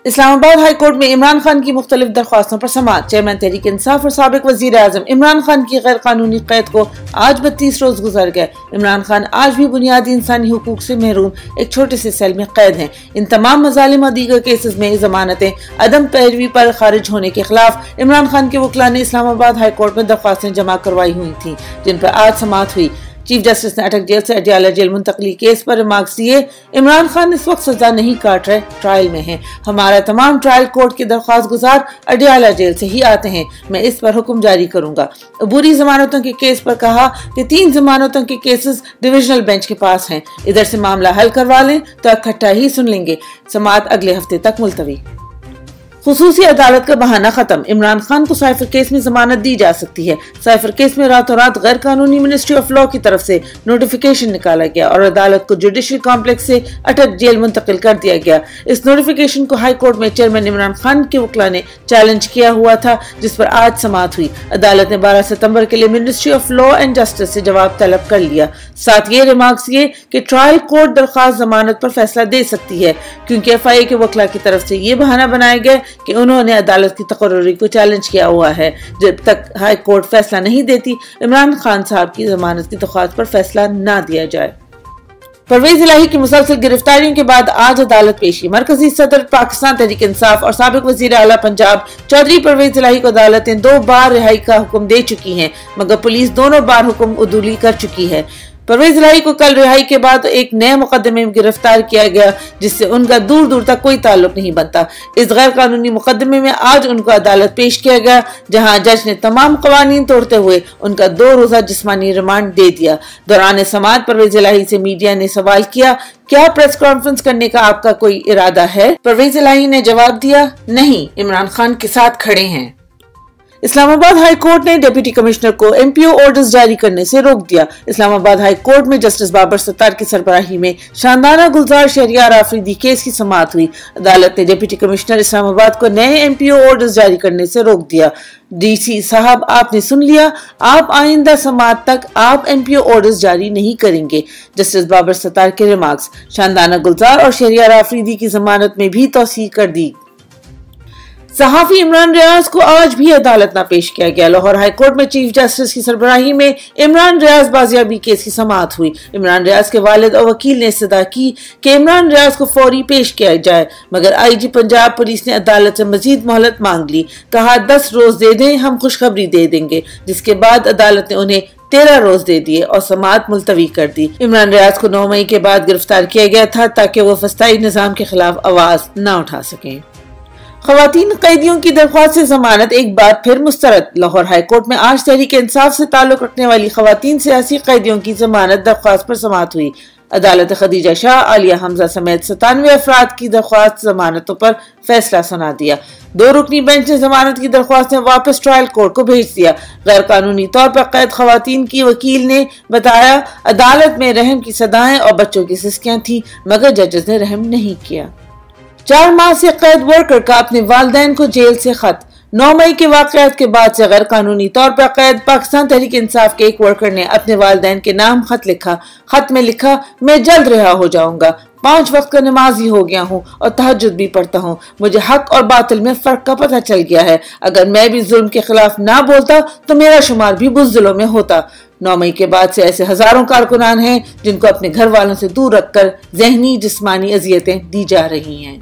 اسلام آباد high court میں عمران خان کی مختلف درخواستوں پر سماعت۔ چیئرمین تحریک انصاف اور سابق وزیر اعظم عمران خان کی غیر قانونی قید کو آج 32 روز گزر گئے۔ عمران خان آج بھی بنیادی انسانی حقوق سے محروم ایک چھوٹے سے سیل میں قید ہیں۔ ان تمام مظالم اور دیگر کیسز میں ضمانتیں عدم پیروی پر خارج ہونے کے خلاف عمران خان کے وکلاء نے اسلام آباد ہائی کورٹ میں درخواستیں جمع کروائی ہوئی تھیں، جن پر آج سماعت ہوئی۔ چیف جسٹس نے اٹک جیل سے اڈیالہ جیل منتقلی کیس پر ریمارکس دیے۔ عمران خان اس وقت سزا نہیں کاٹ رہے، ٹرائل میں ہیں۔ ہمارا تمام ٹرائل کورٹ کے درخواست گزار اڈیالہ جیل سے ہی آتے ہیں، میں اس پر حکم جاری کروں گا۔ عبوری ضمانتوں کے کیس پر کہا کہ 3 ضمانتوں کے کیسز ڈویژنل بینچ کے پاس ہیں، ادھر سے معاملہ حل کروا لیں تو اکٹھا ہی سن لیں گے۔ سماعت اگلے ہفتے تک ملتوی۔ خصوصی عدالت کا بہانہ ختم، عمران خان کو سائفر کیس میں ضمانت دی جا سکتی ہے۔ سائفر کیس میں راتوں رات غیر قانونی منسٹری آف لاء کی طرف سے نوٹیفیکیشن نکالا گیا اور عدالت کو جوڈیشل کمپلیکس سے اٹک جیل منتقل کر دیا گیا۔ اس نوٹیفیکیشن کو ہائی کورٹ میں چیئرمین عمران خان کے وکلاء نے چیلنج کیا ہوا تھا، جس پر آج سماعت ہوئی۔ عدالت نے 12 ستمبر کے لیے ministry of law and justice سے جواب طلب کر لیا۔ ساتھ یہ ریمارکس دیے کہ ٹرائل کورٹ درخواست ضمانت پر فیصلہ دے سکتی ہے، کیونکہ ایف آئی اے کے وکلاء کی طرف سے یہ بہانہ بنایا گیا کہ انہوں نے عدالت کی تقرری کو چیلنج کیا ہوا ہے۔ جب تک ہائی کورٹ فیصلہ نہیں دیتی، عمران خان صاحب کی ضمانت کی درخواست پر فیصلہ نہ دیا جائے۔ پرویز الہی کی مسلسل گرفتاریوں کے بعد آج عدالت پیشی۔ مرکزی صدر پاکستان تحریک انصاف اور سابق وزیر اعلیٰ پنجاب چودھری پرویز الہی کو عدالتیں 2 بار رہائی کا حکم دے چکی ہیں، مگر پولیس دونوں بار حکم عدولی کر چکی ہے۔ پرویز الہی کو کل رہائی کے بعد ایک نئے مقدمے میں گرفتار کیا گیا، جس سے ان کا دور دور تک کوئی تعلق نہیں بنتا۔ اس غیر قانونی مقدمے میں آج ان کو عدالت پیش کیا گیا، جہاں جج نے تمام قوانین توڑتے ہوئے ان کا 2 روزہ جسمانی ریمانڈ دے دیا۔ دوران سماعت پرویز الہی سے میڈیا نے سوال کیا، کیا پریس کانفرنس کرنے کا آپ کا کوئی ارادہ ہے؟ پرویز الہی نے جواب دیا، نہیں، عمران خان کے ساتھ کھڑے ہیں۔ اسلام آباد ہائی کورٹ نے ڈپٹی کمشنر کو ایم پی او آرڈرز جاری کرنے سے روک دیا۔ اسلام آباد ہائی کورٹ میں جسٹس بابر ستار کی سربراہی میں شاندانہ گلزار شہریار آفریدی کیس کی سماعت ہوئی۔ عدالت نے ڈپٹی کمشنر اسلام آباد کو نئے ایم پی او آرڈرز جاری کرنے سے روک دیا۔ ڈی سی صاحب، آپ نے سن لیا، آپ آئندہ سماعت تک آپ ایم پی او آرڈرز جاری نہیں کریں گے۔ جسٹس بابر ستار کے ریمارکس۔ شاندانہ گلزار اور شہریار آفریدی کی ضمانت میں بھی توسیع کر دی۔ صحافی عمران ریاض کو آج بھی عدالت نہ پیش کیا گیا۔ لاہور ہائی کورٹ میں چیف جسٹس کی سربراہی میں عمران ریاض بازیابی کیس کی سماعت ہوئی۔ عمران ریاض کے والد اور وکیل نے استدعا کی کہ عمران ریاض کو فوری پیش کیا جائے، مگر آئی جی پنجاب پولیس نے عدالت سے مزید مہلت مانگ لی۔ کہا 10 روز دے دیں، ہم خوشخبری دے دیں گے، جس کے بعد عدالت نے انہیں 13 روز دے دیے اور سماعت ملتوی کر دی۔ عمران ریاض کو 9 مئی کے بعد گرفتار کیا گیا تھا تاکہ وہ فسطائی نظام کے خلاف آواز نہ اٹھا سکیں۔ خواتین قیدیوں کی درخواست سے ضمانت ایک بار پھر مسترد۔ لاہور ہائی کورٹ میں آج تحریک انصاف سے تعلق رکھنے والی خواتین سیاسی قیدیوں کی ضمانت درخواست پر سماعت ہوئی۔ عدالت خدیجہ شاہ، عالیہ حمزہ سمیت 97 افراد کی درخواست ضمانتوں پر فیصلہ سنا دیا۔ 2 رکنی بینچ نے ضمانت کی درخواستیں واپس ٹرائل کورٹ کو بھیج دیا۔ غیر قانونی طور پر قید خواتین کی وکیل نے بتایا، عدالت میں رحم کی صدائیں اور بچوں کی سسکیاں تھیں، مگر ججز نے رحم نہیں کیا۔ 4 ماہ سے قید ورکر کا اپنے والدین کو جیل سے خط۔ 9 مئی کے واقعات کے بعد سے غیر قانونی طور پر قید پاکستان تحریک انصاف کے ایک ورکر نے اپنے والدین کے نام خط لکھا۔ خط میں لکھا، میں جلد رہا ہو جاؤں گا، 5 وقت کا نمازی ہو گیا ہوں اور تہجد بھی پڑھتا ہوں، مجھے حق اور باطل میں فرق کا پتہ چل گیا ہے، اگر میں بھی ظلم کے خلاف نہ بولتا تو میرا شمار بھی بزدلوں میں ہوتا۔ 9 مئی کے بعد سے ایسے ہزاروں کارکنان ہیں جن کو اپنے گھر والوں سے دور رکھ کر ذہنی جسمانی اذیتیں دی جا رہی ہیں۔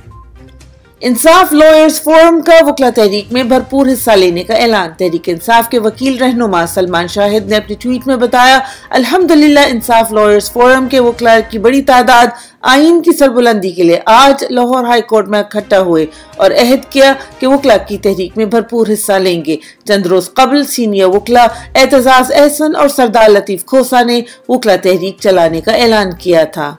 انصاف لائرز فورم کا وکلا تحریک میں بھرپور حصہ لینے کا اعلان۔ تحریک انصاف کے وکیل رہنما سلمان شاہد نے اپنی ٹویٹ میں بتایا، الحمدللہ انصاف لائرز فورم کے وکلاء کی بڑی تعداد آئین کی سربلندی کے لیے آج لاہور ہائی کورٹ میں اکٹھا ہوئے اور عہد کیا کہ وکلاء کی تحریک میں بھرپور حصہ لیں گے۔ چند روز قبل سینئر وکلاء اعتزاز احسن اور سردار لطیف کھوسہ نے وکلاء تحریک چلانے کا اعلان کیا تھا۔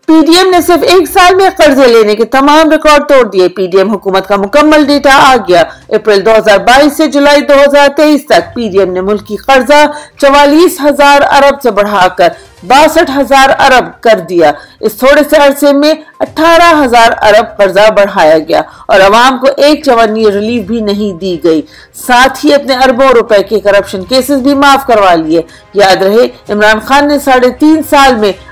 پی ڈی ایم نے صرف 1 سال میں قرضے لینے کے تمام ریکارڈ توڑ دیے۔ پی ڈی ایم حکومت کا مکمل ڈیٹا آ گیا۔ اپریل 2022 سے جولائی 2023 تک پی ڈی ایم نے ملکی قرضہ 44,000 ارب سے بڑھا کر 62,000 ارب کر دیا۔ اس تھوڑے سے عرصے میں 18,000 ارب قرضہ بڑھایا گیا اور عوام کو ایک چونی ریلیف بھی نہیں دی گئی۔ ساتھ ہی اپنے اربوں روپے کے کرپشن کیسز بھی معاف کروا لیے۔ یاد رہے، عمران خان نے 3.5 سال میں